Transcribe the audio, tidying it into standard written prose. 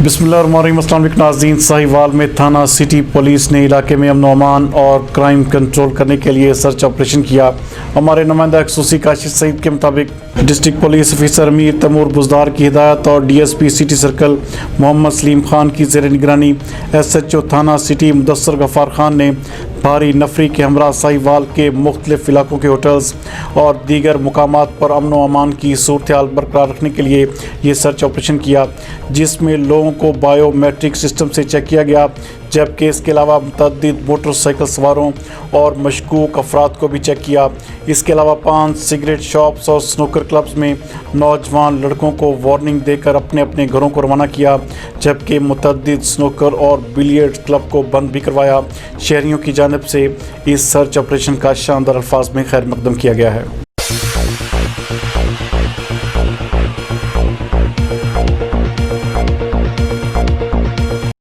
بسم اللہ الرحمن الرحیم۔ السلام علیکم ناظرین، ساہیوال میں تھانہ سٹی پولیس نے علاقے میں امن و امان اور کرائم کنٹرول کرنے کے لیے سرچ آپریشن کیا۔ ہمارے نمائندہ خصوصی کاشف سعید کے مطابق district police officer Amir Taimur Buzdar کی ہدایت اور D S P city circle Muhammad Saleem Khan کی زیر نگرانی ایس ایچ او تھانہ سٹی مدثر غفار خان نے بھاری نفری کے ہمراہ ساہیوال کے مختلف علاقوں کے ہوٹلز اور دیگر مقامات پر امن و امان کی صورتحال برقرار رکھنے کے لیے یہ سرچ آپریشن کیا، جس میں لوگوں کو بائیو میٹرک سسٹم سے چیک کیا گیا، جبکہ اس کے علاوہ متعدد موٹر سائیکل سواروں اور مشکوک افراد کو بھی چیک کیا۔ اس کے علاوہ 5 سگریٹ شاپس اور سنوکر کلبز میں نوجوان لڑکوں کو وارننگ دے کر اپنے اپنے گھروں کو روانہ کیا، جبکہ متعدد سنوکر اور بلیئرڈ کلب کو بند بھی کروایا۔ شہریوں کی جانب سے اس سرچ آپریشن کا شاندار الفاظ میں خیر مقدم کیا گیا ہے۔